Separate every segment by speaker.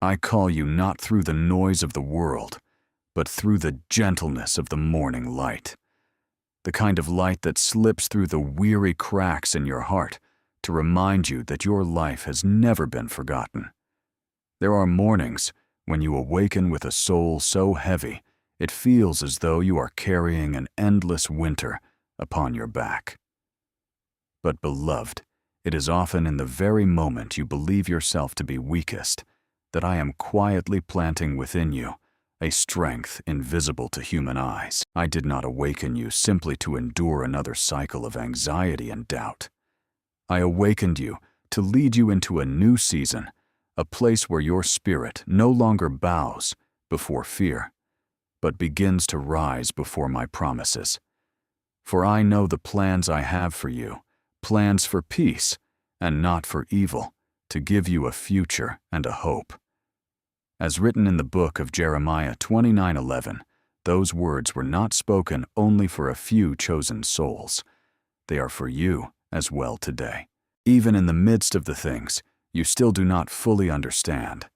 Speaker 1: I call you not through the noise of the world, but through the gentleness of the morning light. The kind of light that slips through the weary cracks in your heart to remind you that your life has never been forgotten. There are mornings when you awaken with a soul so heavy it feels as though you are carrying an endless winter upon your back. But beloved, it is often in the very moment you believe yourself to be weakest that I am quietly planting within you a strength invisible to human eyes. I did not awaken you simply to endure another cycle of anxiety and doubt. I awakened you to lead you into a new season, a place where your spirit no longer bows before fear, but begins to rise before my promises. For I know the plans I have for you, plans for peace and not for evil, to give you a future and a hope. As written in the book of Jeremiah 29:11, those words were not spoken only for a few chosen souls. They are for you as well today. Even in the midst of the things you still do not fully understand.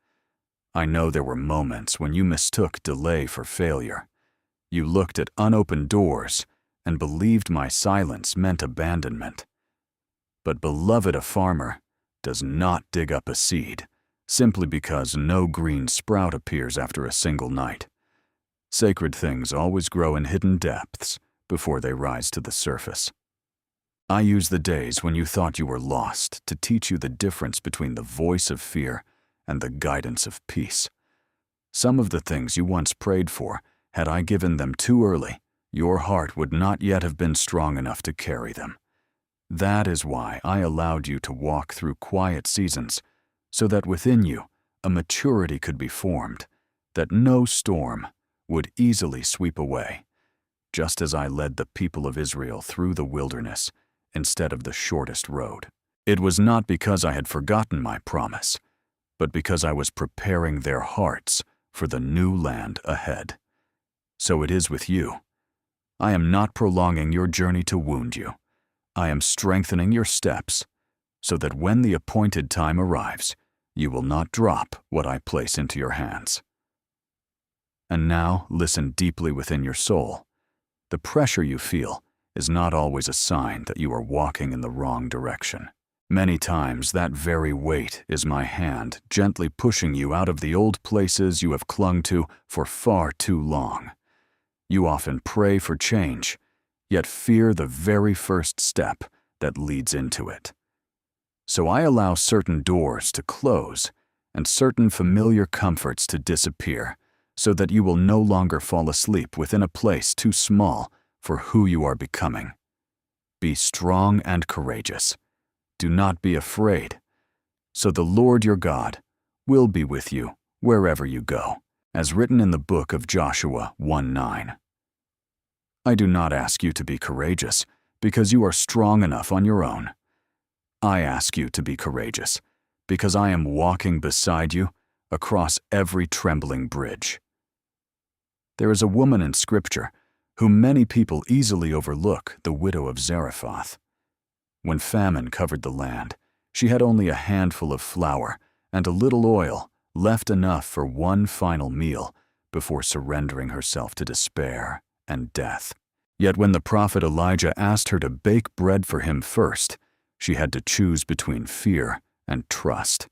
Speaker 1: I know there were moments when you mistook delay for failure. You looked at unopened doors and believed my silence meant abandonment. But beloved, a farmer does not dig up a seed simply because no green sprout appears after a single night. Sacred things always grow in hidden depths before they rise to the surface. I use the days when you thought you were lost to teach you the difference between the voice of fear and the guidance of peace. Some of the things you once prayed for, had I given them too early, your heart would not yet have been strong enough to carry them. That is why I allowed you to walk through quiet seasons, so that within you a maturity could be formed, that no storm would easily sweep away, just as I led the people of Israel through the wilderness instead of the shortest road. It was not because I had forgotten my promise, but because I was preparing their hearts for the new land ahead. So it is with you. I am not prolonging your journey to wound you. I am strengthening your steps, so that when the appointed time arrives, you will not drop what I place into your hands. And now listen deeply within your soul. The pressure you feel is not always a sign that you are walking in the wrong direction. Many times that very weight is my hand gently pushing you out of the old places you have clung to for far too long. You often pray for change, yet fear the very first step that leads into it. So I allow certain doors to close and certain familiar comforts to disappear, so that you will no longer fall asleep within a place too small for who you are becoming. Be strong and courageous. Do not be afraid. So the Lord your God will be with you wherever you go, as written in the book of Joshua 1:9. I do not ask you to be courageous because you are strong enough on your own. I ask you to be courageous because I am walking beside you across every trembling bridge. There is a woman in Scripture whom many people easily overlook, the widow of Zarephath. When famine covered the land, she had only a handful of flour and a little oil, left enough for one final meal before surrendering herself to despair and death. Yet when the prophet Elijah asked her to bake bread for him first, she had to choose between fear and trust.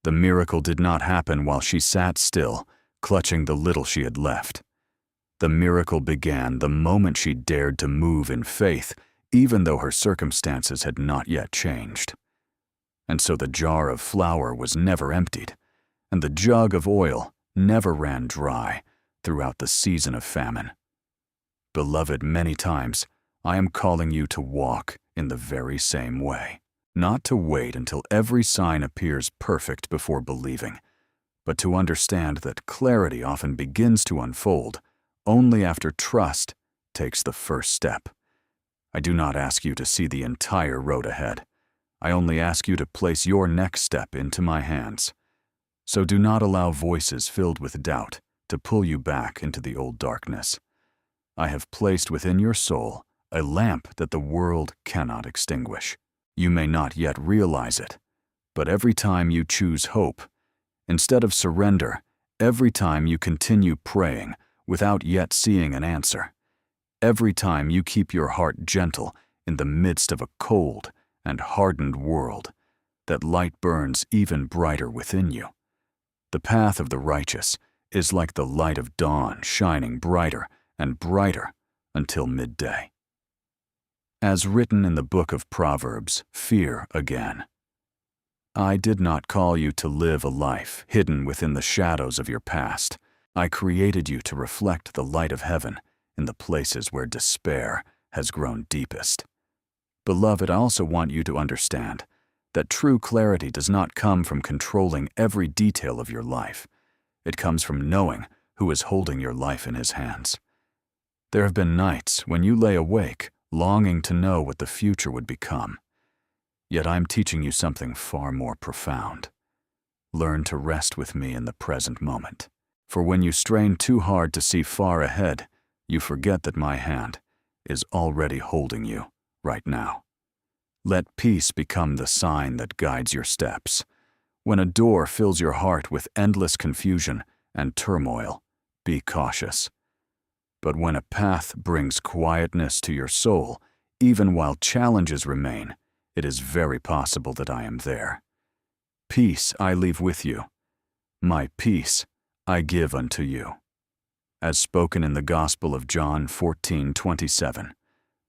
Speaker 1: The miracle did not happen while she sat still, clutching the little she had left. The miracle began the moment she dared to move in faith, even though her circumstances had not yet changed. And so the jar of flour was never emptied, and the jug of oil never ran dry throughout the season of famine. Beloved, many times I am calling you to walk in the very same way, not to wait until every sign appears perfect before believing, but to understand that clarity often begins to unfold only after trust takes the first step. I do not ask you to see the entire road ahead. I only ask you to place your next step into my hands. So do not allow voices filled with doubt to pull you back into the old darkness. I have placed within your soul a lamp that the world cannot extinguish. You may not yet realize it, but every time you choose hope, instead of surrender, every time you continue praying without yet seeing an answer, every time you keep your heart gentle in the midst of a cold and hardened world, that light burns even brighter within you. The path of the righteous is like the light of dawn shining brighter and brighter until midday. As written in the book of Proverbs, fear again. I did not call you to live a life hidden within the shadows of your past. I created you to reflect the light of heaven in the places where despair has grown deepest. Beloved, I also want you to understand that true clarity does not come from controlling every detail of your life. It comes from knowing who is holding your life in his hands. There have been nights when you lay awake, longing to know what the future would become. Yet I'm teaching you something far more profound. Learn to rest with me in the present moment. For when you strain too hard to see far ahead, you forget that my hand is already holding you right now. Let peace become the sign that guides your steps. When a door fills your heart with endless confusion and turmoil, be cautious. But when a path brings quietness to your soul, even while challenges remain, it is very possible that I am there. Peace I leave with you. My peace I give unto you. As spoken in the Gospel of John 14:27,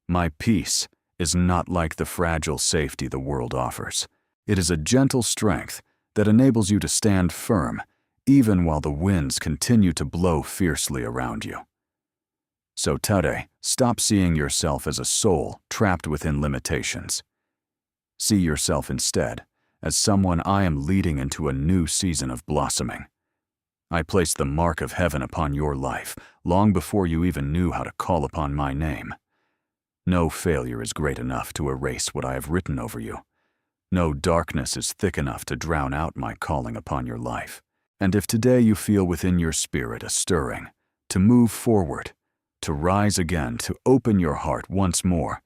Speaker 1: my peace is not like the fragile safety the world offers. It is a gentle strength that enables you to stand firm even while the winds continue to blow fiercely around you. So today, stop seeing yourself as a soul trapped within limitations. See yourself instead as someone I am leading into a new season of blossoming. I placed the mark of heaven upon your life long before you even knew how to call upon my name. No failure is great enough to erase what I have written over you. No darkness is thick enough to drown out my calling upon your life. And if today you feel within your spirit a stirring, to move forward, to rise again, to open your heart once more,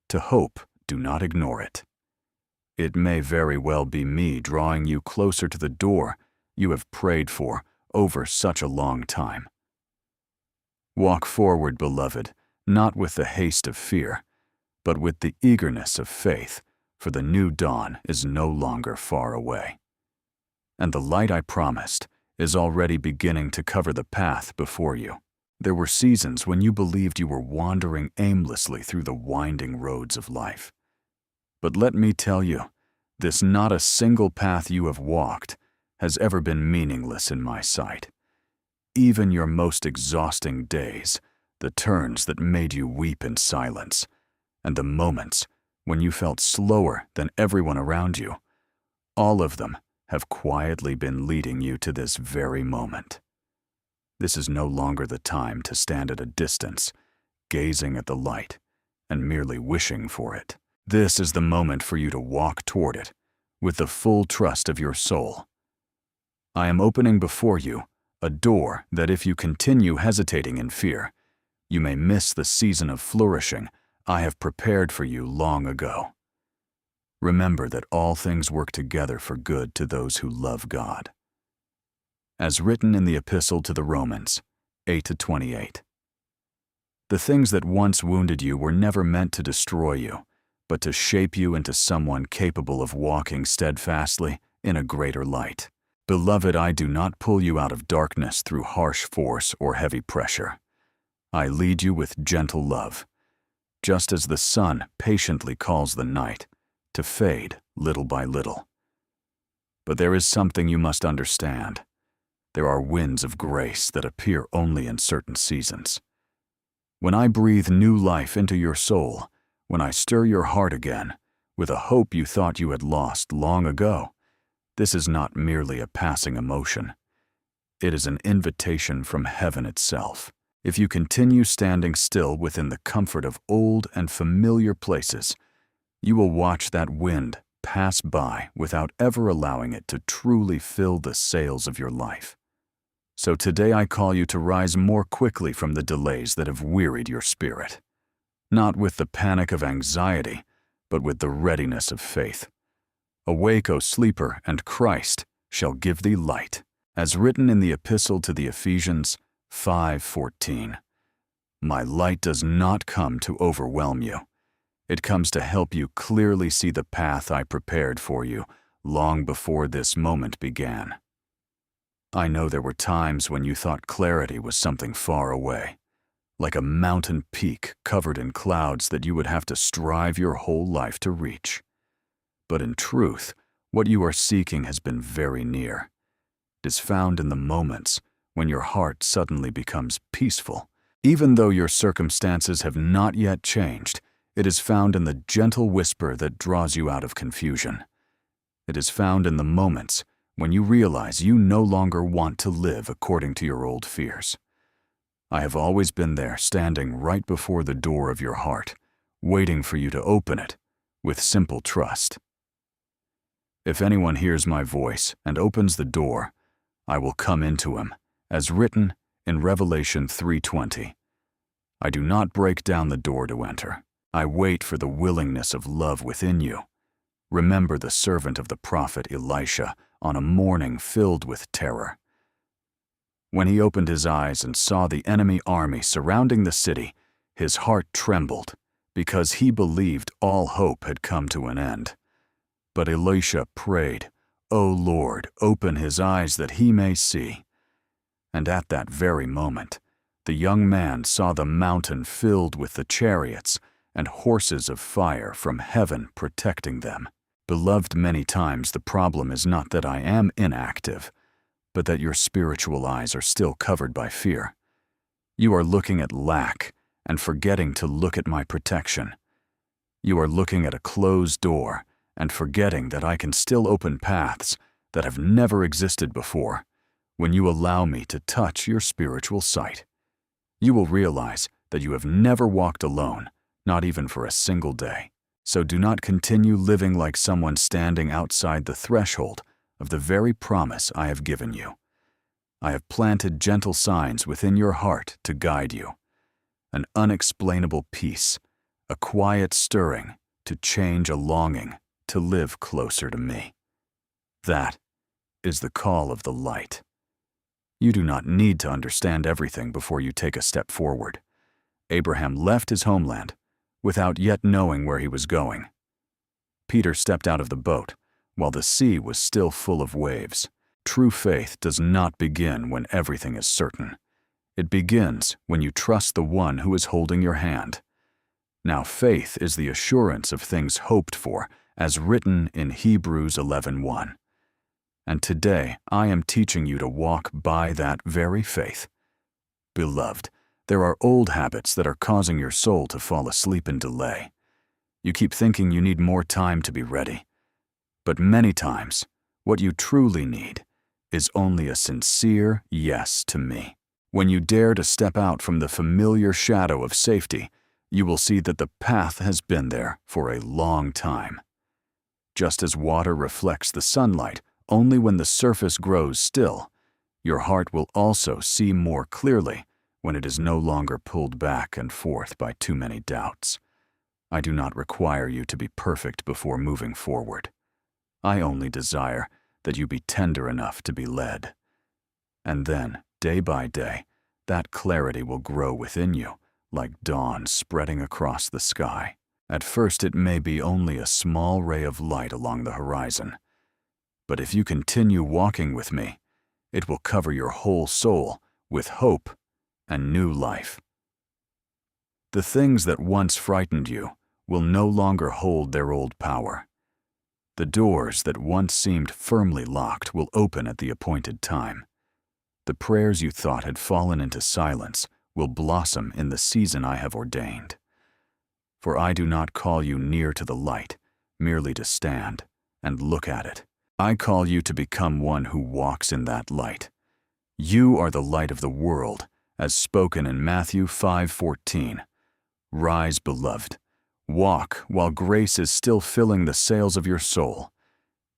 Speaker 1: to hope, do not ignore it. It may very well be me drawing you closer to the door you have prayed for over such a long time. Walk forward, beloved, not with the haste of fear, but with the eagerness of faith, for the new dawn is no longer far away. And the light I promised is already beginning to cover the path before you. There were seasons when you believed you were wandering aimlessly through the winding roads of life. But let me tell you, this not a single path you have walked has ever been meaningless in my sight. Even your most exhausting days, the turns that made you weep in silence, and the moments when you felt slower than everyone around you, all of them have quietly been leading you to this very moment. This is no longer the time to stand at a distance, gazing at the light and merely wishing for it. This is the moment for you to walk toward it with the full trust of your soul. I am opening before you a door that if you continue hesitating in fear, you may miss the season of flourishing I have prepared for you long ago. Remember that all things work together for good to those who love God. As written in the Epistle to the Romans 8:28. The things that once wounded you were never meant to destroy you, but to shape you into someone capable of walking steadfastly in a greater light. Beloved, I do not pull you out of darkness through harsh force or heavy pressure. I lead you with gentle love, just as the sun patiently calls the night to fade little by little. But there is something you must understand. There are winds of grace that appear only in certain seasons. When I breathe new life into your soul, when I stir your heart again with a hope you thought you had lost long ago, this is not merely a passing emotion. It is an invitation from heaven itself. If you continue standing still within the comfort of old and familiar places, you will watch that wind pass by without ever allowing it to truly fill the sails of your life. So today I call you to rise more quickly from the delays that have wearied your spirit, not with the panic of anxiety, but with the readiness of faith. Awake, O sleeper, and Christ shall give thee light. As written in the Epistle to the Ephesians 5:14, "My light does not come to overwhelm you. It comes to help you clearly see the path I prepared for you long before this moment began." I know there were times when you thought clarity was something far away, like a mountain peak covered in clouds that you would have to strive your whole life to reach. But in truth, what you are seeking has been very near. It is found in the moments when your heart suddenly becomes peaceful. Even though your circumstances have not yet changed, it is found in the gentle whisper that draws you out of confusion. It is found in the moments when you realize you no longer want to live according to your old fears. I have always been there, standing right before the door of your heart, waiting for you to open it with simple trust. If anyone hears my voice and opens the door, I will come into him, as written in Revelation 3:20. I do not break down the door to enter. I wait for the willingness of love within you. Remember the servant of the prophet Elisha on a morning filled with terror. When he opened his eyes and saw the enemy army surrounding the city, his heart trembled because he believed all hope had come to an end. But Elisha prayed, "O Lord, open his eyes that he may see." And at that very moment, the young man saw the mountain filled with the chariots and horses of fire from heaven protecting them. Beloved, many times the problem is not that I am inactive, but that your spiritual eyes are still covered by fear. You are looking at lack and forgetting to look at my protection. You are looking at a closed door and forgetting that I can still open paths that have never existed before when you allow me to touch your spiritual sight. You will realize that you have never walked alone, not even for a single day. So do not continue living like someone standing outside the threshold of the very promise I have given you. I have planted gentle signs within your heart to guide you. An unexplainable peace, a quiet stirring to change a longing to live closer to me. That is the call of the light. You do not need to understand everything before you take a step forward. Abraham left his homeland without yet knowing where he was going. Peter stepped out of the boat while the sea was still full of waves. True faith does not begin when everything is certain. It begins when you trust the one who is holding your hand. Now faith is the assurance of things hoped for, as written in Hebrews 11:1. And today I am teaching you to walk by that very faith. Beloved, there are old habits that are causing your soul to fall asleep in delay. You keep thinking you need more time to be ready. But many times, what you truly need is only a sincere yes to me. When you dare to step out from the familiar shadow of safety, you will see that the path has been there for a long time. Just as water reflects the sunlight only when the surface grows still, your heart will also see more clearly when it is no longer pulled back and forth by too many doubts. I do not require you to be perfect before moving forward. I only desire that you be tender enough to be led. And then, day by day, that clarity will grow within you, like dawn spreading across the sky. At first it may be only a small ray of light along the horizon. But if you continue walking with me, it will cover your whole soul with hope and new life. The things that once frightened you will no longer hold their old power. The doors that once seemed firmly locked will open at the appointed time. The prayers you thought had fallen into silence will blossom in the season I have ordained. For I do not call you near to the light, merely to stand and look at it. I call you to become one who walks in that light. You are the light of the world, as spoken in Matthew 5:14. Rise, beloved. Walk while grace is still filling the sails of your soul,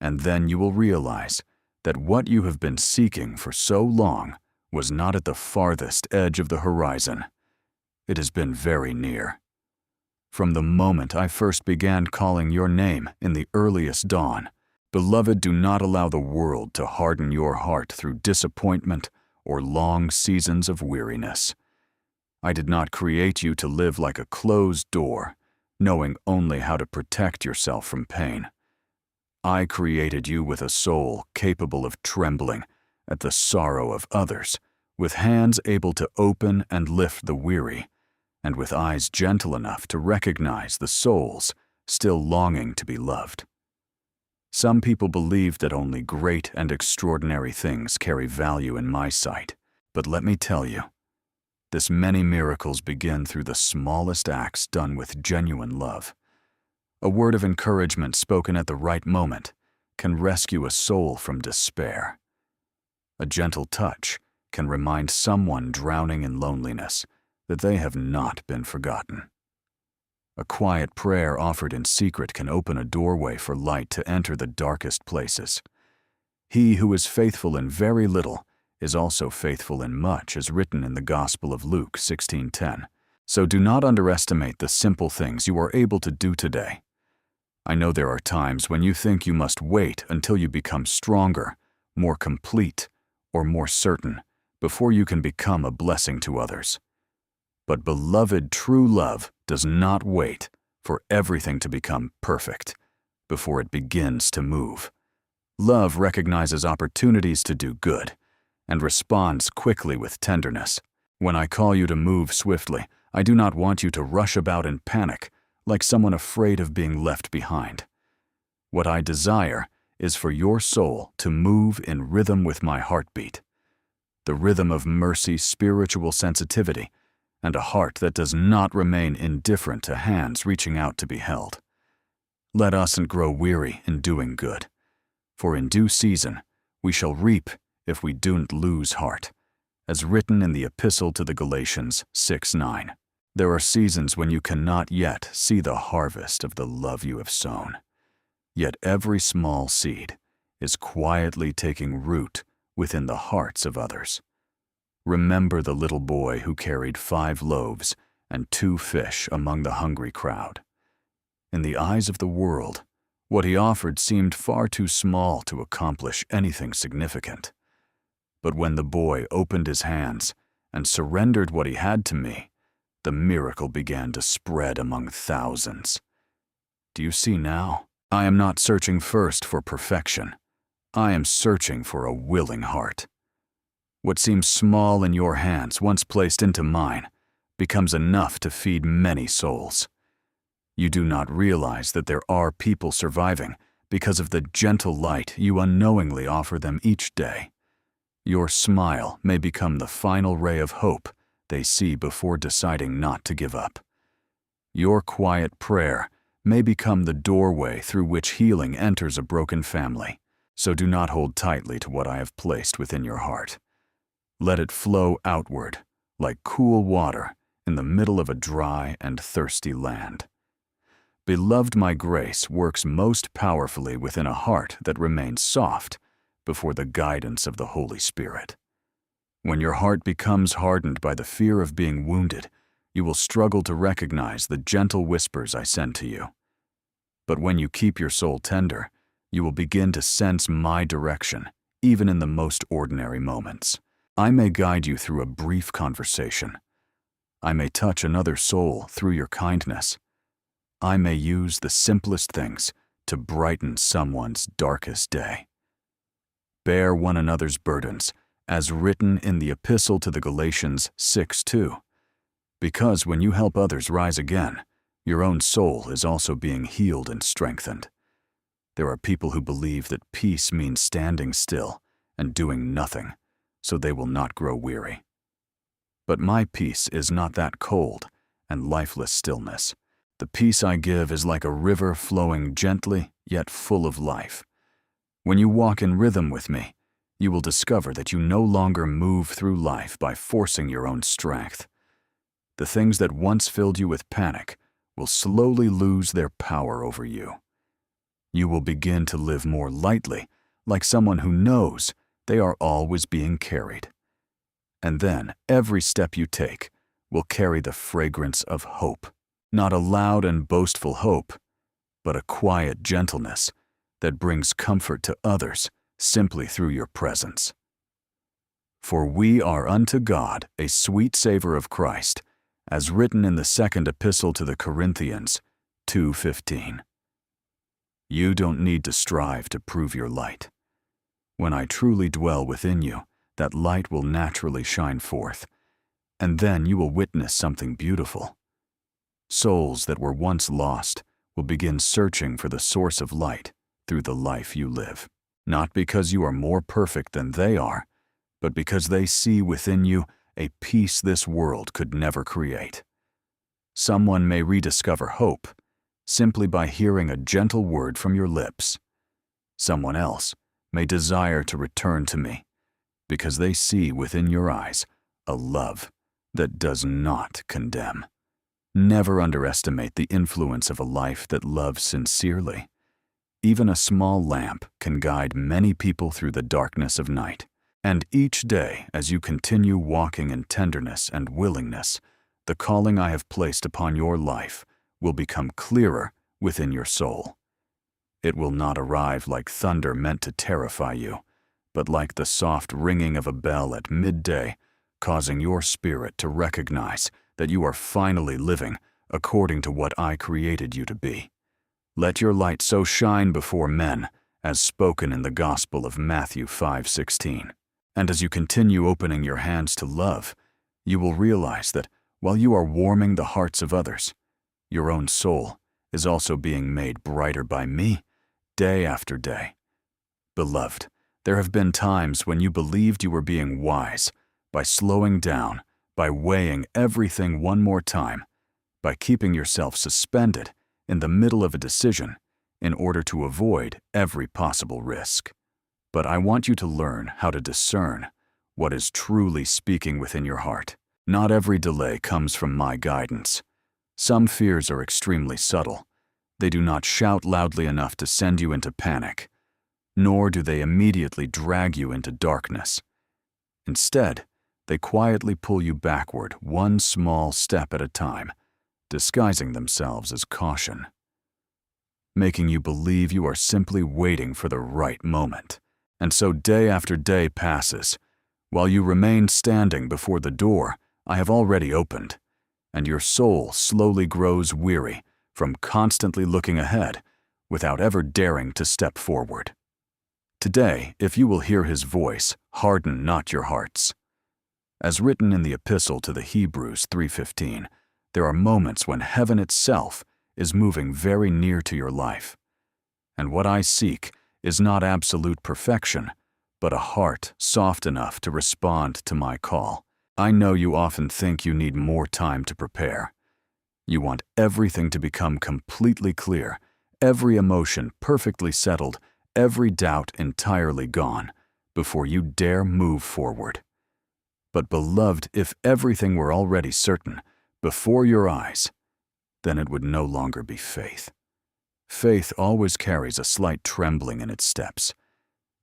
Speaker 1: and then you will realize that what you have been seeking for so long was not at the farthest edge of the horizon. It has been very near. From the moment I first began calling your name in the earliest dawn, Beloved, do not allow the world to harden your heart through disappointment or long seasons of weariness. I did not create you to live like a closed door, knowing only how to protect yourself from pain. I created you with a soul capable of trembling at the sorrow of others, with hands able to open and lift the weary, and with eyes gentle enough to recognize the souls still longing to be loved. Some people believe that only great and extraordinary things carry value in my sight, but let me tell you, this many miracles begin through the smallest acts done with genuine love. A word of encouragement spoken at the right moment can rescue a soul from despair. A gentle touch can remind someone drowning in loneliness that they have not been forgotten. A quiet prayer offered in secret can open a doorway for light to enter the darkest places. He who is faithful in very little is also faithful in much, as written in the Gospel of Luke 16:10. So do not underestimate the simple things you are able to do today. I know there are times when you think you must wait until you become stronger, more complete, or more certain before you can become a blessing to others. But beloved, true love does not wait for everything to become perfect before it begins to move. Love recognizes opportunities to do good and responds quickly with tenderness. When I call you to move swiftly, I do not want you to rush about in panic like someone afraid of being left behind. What I desire is for your soul to move in rhythm with my heartbeat, the rhythm of mercy, spiritual sensitivity, and a heart that does not remain indifferent to hands reaching out to be held. Let us not grow weary in doing good, for in due season we shall reap if we do not lose heart, as written in the Epistle to the Galatians 6:9. There are seasons when you cannot yet see the harvest of the love you have sown, yet every small seed is quietly taking root within the hearts of others. Remember the little boy who carried 5 loaves and 2 fish among the hungry crowd. In the eyes of the world, what he offered seemed far too small to accomplish anything significant. But when the boy opened his hands and surrendered what he had to me, the miracle began to spread among thousands. Do you see now? I am not searching first for perfection. I am searching for a willing heart. What seems small in your hands, once placed into mine, becomes enough to feed many souls. You do not realize that there are people surviving because of the gentle light you unknowingly offer them each day. Your smile may become the final ray of hope they see before deciding not to give up. Your quiet prayer may become the doorway through which healing enters a broken family. So do not hold tightly to what I have placed within your heart. Let it flow outward like cool water in the middle of a dry and thirsty land. Beloved, my grace works most powerfully within a heart that remains soft before the guidance of the Holy Spirit. When your heart becomes hardened by the fear of being wounded, you will struggle to recognize the gentle whispers I send to you. But when you keep your soul tender, you will begin to sense my direction, even in the most ordinary moments. I may guide you through a brief conversation. I may touch another soul through your kindness. I may use the simplest things to brighten someone's darkest day. Bear one another's burdens, as written in the Epistle to the Galatians 6:2. Because when you help others rise again, your own soul is also being healed and strengthened. There are people who believe that peace means standing still and doing nothing, so they will not grow weary. But my peace is not that cold and lifeless stillness. The peace I give is like a river flowing gently yet full of life. When you walk in rhythm with me, you will discover that you no longer move through life by forcing your own strength. The things that once filled you with panic will slowly lose their power over you. You will begin to live more lightly, like someone who knows they are always being carried. And then every step you take will carry the fragrance of hope. Not a loud and boastful hope, but a quiet gentleness that brings comfort to others simply through your presence. For we are unto God a sweet savor of Christ, as written in the second epistle to the Corinthians 2:15. You don't need to strive to prove your light. When I truly dwell within you, that light will naturally shine forth, and then you will witness something beautiful. Souls that were once lost will begin searching for the source of light through the life you live, not because you are more perfect than they are, but because they see within you a peace this world could never create. Someone may rediscover hope simply by hearing a gentle word from your lips. Someone else may desire to return to me because they see within your eyes a love that does not condemn. Never underestimate the influence of a life that loves sincerely. Even a small lamp can guide many people through the darkness of night. And each day, as you continue walking in tenderness and willingness, the calling I have placed upon your life will become clearer within your soul. It will not arrive like thunder meant to terrify you, but like the soft ringing of a bell at midday, causing your spirit to recognize that you are finally living according to what I created you to be. Let your light so shine before men, as spoken in the Gospel of Matthew 5:16. And as you continue opening your hands to love, you will realize that while you are warming the hearts of others, your own soul is also being made brighter by me day after day. Beloved, there have been times when you believed you were being wise by slowing down, by weighing everything one more time, by keeping yourself suspended in the middle of a decision in order to avoid every possible risk. But I want you to learn how to discern what is truly speaking within your heart. Not every delay comes from my guidance. Some fears are extremely subtle. They do not shout loudly enough to send you into panic, nor do they immediately drag you into darkness. Instead, they quietly pull you backward one small step at a time, disguising themselves as caution, making you believe you are simply waiting for the right moment. And so day after day passes. While you remain standing before the door I have already opened, and your soul slowly grows weary from constantly looking ahead without ever daring to step forward. Today, if you will hear his voice, harden not your hearts. As written in the Epistle to the Hebrews 3:15, there are moments when heaven itself is moving very near to your life. And what I seek is not absolute perfection, but a heart soft enough to respond to my call. I know you often think you need more time to prepare. You want everything to become completely clear, every emotion perfectly settled, every doubt entirely gone, before you dare move forward. But beloved, if everything were already certain, before your eyes, then it would no longer be faith. Faith always carries a slight trembling in its steps,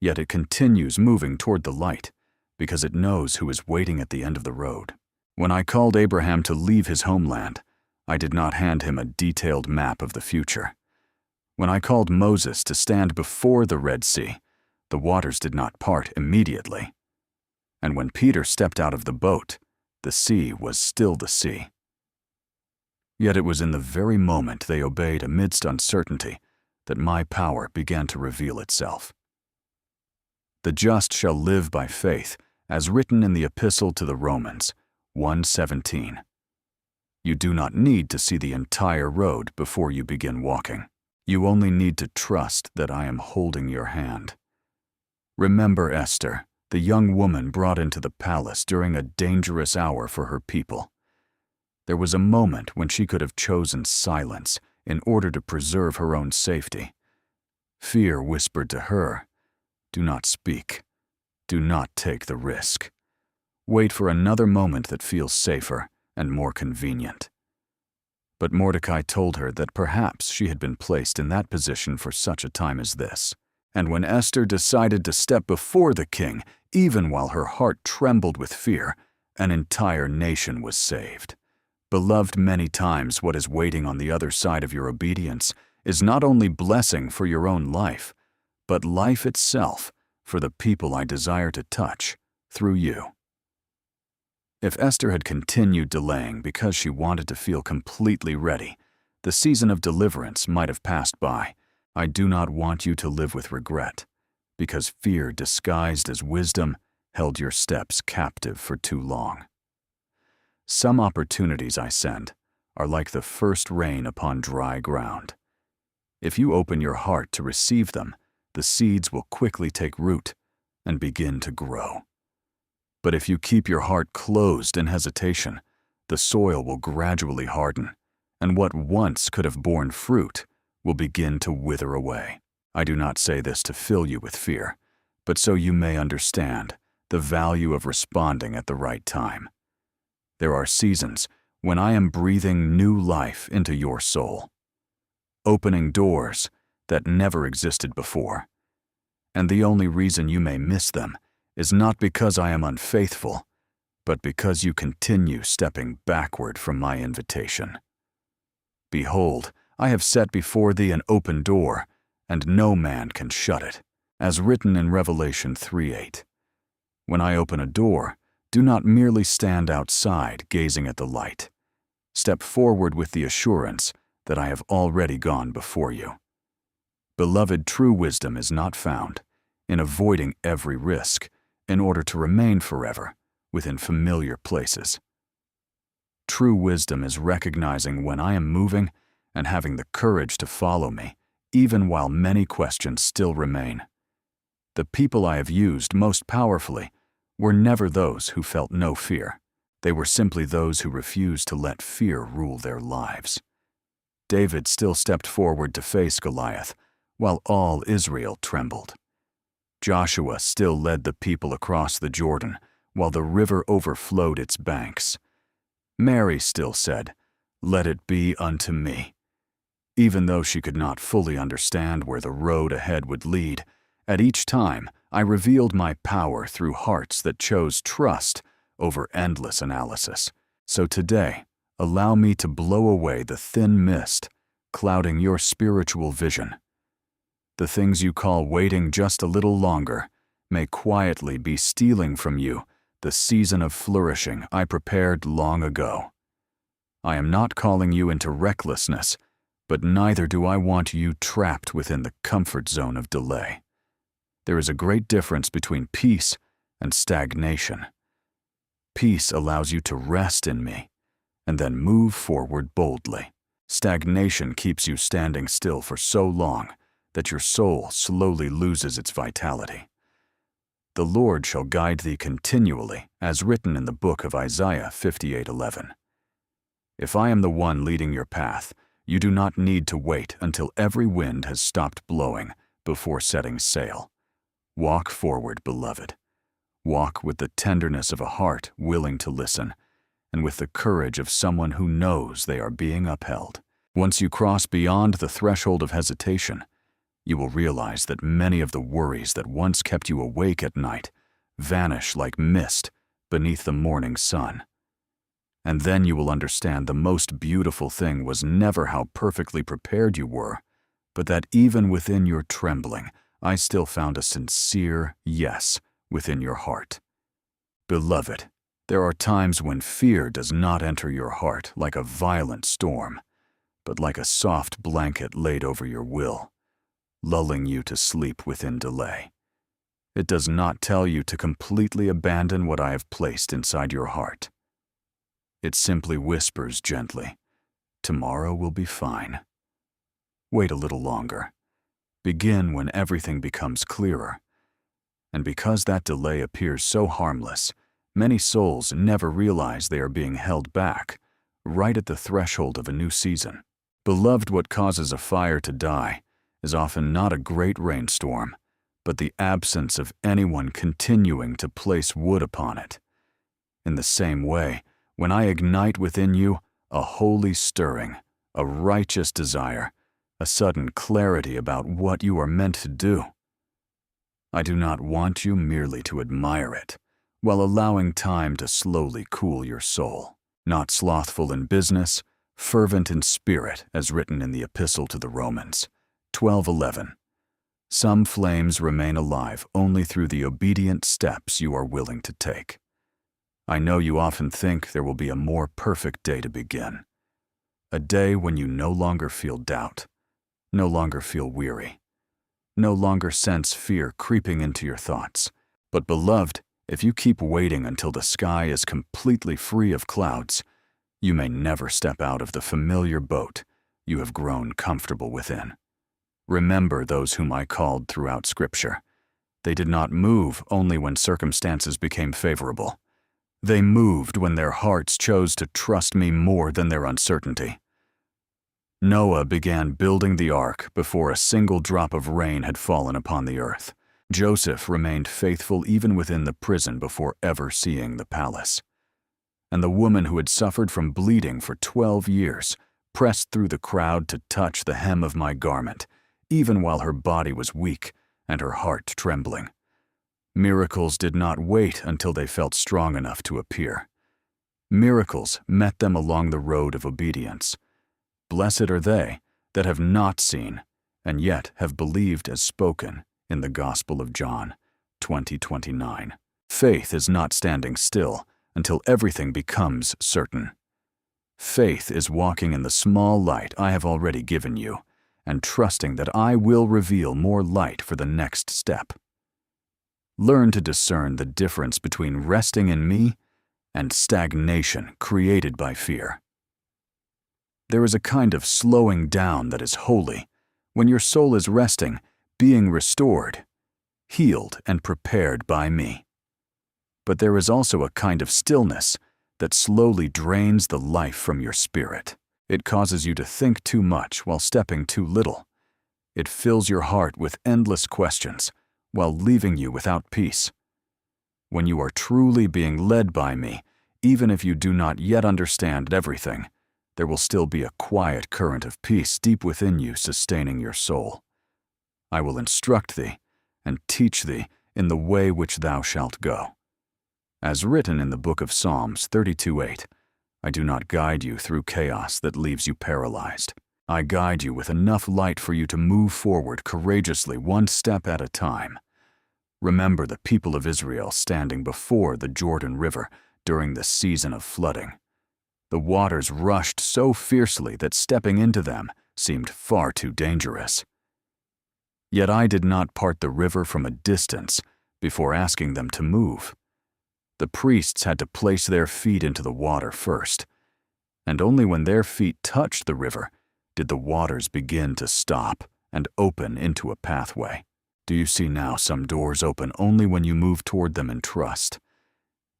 Speaker 1: yet it continues moving toward the light because it knows who is waiting at the end of the road. When I called Abraham to leave his homeland, I did not hand him a detailed map of the future. When I called Moses to stand before the Red Sea, the waters did not part immediately. And when Peter stepped out of the boat, the sea was still the sea. Yet it was in the very moment they obeyed amidst uncertainty that my power began to reveal itself. The just shall live by faith, as written in the Epistle to the Romans 1:17. You do not need to see the entire road before you begin walking. You only need to trust that I am holding your hand. Remember Esther, the young woman brought into the palace during a dangerous hour for her people. There was a moment when she could have chosen silence in order to preserve her own safety. Fear whispered to her, "Do not speak. Do not take the risk. Wait for another moment that feels safer and more convenient." But Mordecai told her that perhaps she had been placed in that position for such a time as this. And when Esther decided to step before the king, even while her heart trembled with fear, an entire nation was saved. Beloved, many times what is waiting on the other side of your obedience is not only blessing for your own life, but life itself for the people I desire to touch through you. If Esther had continued delaying because she wanted to feel completely ready, the season of deliverance might have passed by. I do not want you to live with regret, because fear disguised as wisdom held your steps captive for too long. Some opportunities I send are like the first rain upon dry ground. If you open your heart to receive them, the seeds will quickly take root and begin to grow. But if you keep your heart closed in hesitation, the soil will gradually harden, and what once could have borne fruit will begin to wither away. I do not say this to fill you with fear, but so you may understand the value of responding at the right time. There are seasons when I am breathing new life into your soul, opening doors that never existed before. And the only reason you may miss them is not because I am unfaithful, but because you continue stepping backward from my invitation. Behold, I have set before thee an open door, and no man can shut it, as written in Revelation 3:8. When I open a door, do not merely stand outside gazing at the light. Step forward with the assurance that I have already gone before you. Beloved, true wisdom is not found in avoiding every risk in order to remain forever within familiar places. True wisdom is recognizing when I am moving and having the courage to follow me, even while many questions still remain. The people I have used most powerfully were never those who felt no fear. They were simply those who refused to let fear rule their lives. David still stepped forward to face Goliath, while all Israel trembled. Joshua still led the people across the Jordan, while the river overflowed its banks. Mary still said, "Let it be unto me." Even though she could not fully understand where the road ahead would lead, at each time I revealed my power through hearts that chose trust over endless analysis. So today, allow me to blow away the thin mist clouding your spiritual vision. The things you call waiting just a little longer may quietly be stealing from you the season of flourishing I prepared long ago. I am not calling you into recklessness, but neither do I want you trapped within the comfort zone of delay. There is a great difference between peace and stagnation. Peace allows you to rest in me and then move forward boldly. Stagnation keeps you standing still for so long that your soul slowly loses its vitality. The Lord shall guide thee continually, as written in the book of Isaiah 58:11. If I am the one leading your path, you do not need to wait until every wind has stopped blowing before setting sail. Walk forward, beloved. Walk with the tenderness of a heart willing to listen, and with the courage of someone who knows they are being upheld. Once you cross beyond the threshold of hesitation, you will realize that many of the worries that once kept you awake at night vanish like mist beneath the morning sun. And then you will understand the most beautiful thing was never how perfectly prepared you were, but that even within your trembling, I still found a sincere yes within your heart. Beloved, there are times when fear does not enter your heart like a violent storm, but like a soft blanket laid over your will, lulling you to sleep within delay. It does not tell you to completely abandon what I have placed inside your heart. It simply whispers gently, "Tomorrow will be fine." Wait a little longer. Begin when everything becomes clearer. And because that delay appears so harmless, many souls never realize they are being held back, right at the threshold of a new season. Beloved, what causes a fire to die is often not a great rainstorm, but the absence of anyone continuing to place wood upon it. In the same way, when I ignite within you a holy stirring, a righteous desire, a sudden clarity about what you are meant to do, I do not want you merely to admire it, while allowing time to slowly cool your soul. Not slothful in business, fervent in spirit, as written in the Epistle to the Romans 12:11. Some flames remain alive only through the obedient steps you are willing to take. I know you often think there will be a more perfect day to begin. A day when you no longer feel doubt, no longer feel weary, no longer sense fear creeping into your thoughts. But beloved, if you keep waiting until the sky is completely free of clouds, you may never step out of the familiar boat you have grown comfortable within. Remember those whom I called throughout Scripture. They did not move only when circumstances became favorable. They moved when their hearts chose to trust me more than their uncertainty. Noah began building the ark before a single drop of rain had fallen upon the earth. Joseph remained faithful even within the prison before ever seeing the palace. And the woman who had suffered from bleeding for 12 years pressed through the crowd to touch the hem of my garment, even while her body was weak and her heart trembling. Miracles did not wait until they felt strong enough to appear. Miracles met them along the road of obedience. Blessed are they that have not seen and yet have believed as spoken in the Gospel of John 20:29. Faith is not standing still until everything becomes certain. Faith is walking in the small light I have already given you and trusting that I will reveal more light for the next step. Learn to discern the difference between resting in me and stagnation created by fear. There is a kind of slowing down that is holy when your soul is resting, being restored, healed, and prepared by me. But there is also a kind of stillness that slowly drains the life from your spirit. It causes you to think too much while stepping too little. It fills your heart with endless questions while leaving you without peace. When you are truly being led by me, even if you do not yet understand everything, there will still be a quiet current of peace deep within you sustaining your soul. I will instruct thee and teach thee in the way which thou shalt go. As written in the book of Psalms 32:8, I do not guide you through chaos that leaves you paralyzed. I guide you with enough light for you to move forward courageously one step at a time. Remember the people of Israel standing before the Jordan River during the season of flooding. The waters rushed so fiercely that stepping into them seemed far too dangerous. Yet I did not part the river from a distance before asking them to move. The priests had to place their feet into the water first, and only when their feet touched the river did the waters begin to stop and open into a pathway. Do you see now some doors open only when you move toward them in trust?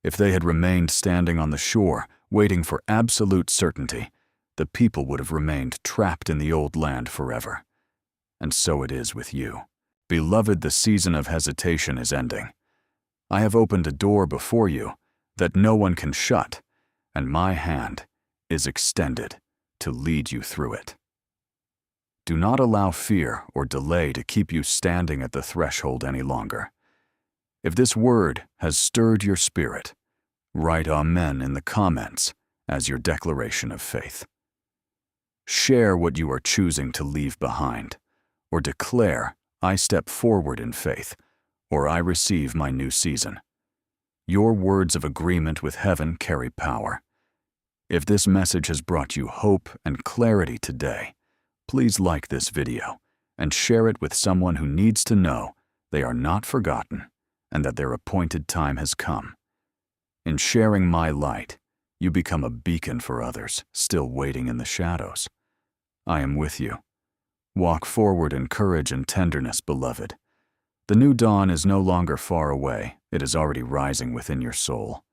Speaker 1: If they had remained standing on the shore, waiting for absolute certainty, the people would have remained trapped in the old land forever. And so it is with you. Beloved, the season of hesitation is ending. I have opened a door before you that no one can shut, and my hand is extended to lead you through it. Do not allow fear or delay to keep you standing at the threshold any longer. If this word has stirred your spirit, write Amen in the comments as your declaration of faith. Share what you are choosing to leave behind, or declare, I step forward in faith, or I receive my new season. Your words of agreement with heaven carry power. If this message has brought you hope and clarity today, please like this video and share it with someone who needs to know they are not forgotten and that their appointed time has come. In sharing my light, you become a beacon for others still waiting in the shadows. I am with you. Walk forward in courage and tenderness, beloved. The new dawn is no longer far away. It is already rising within your soul.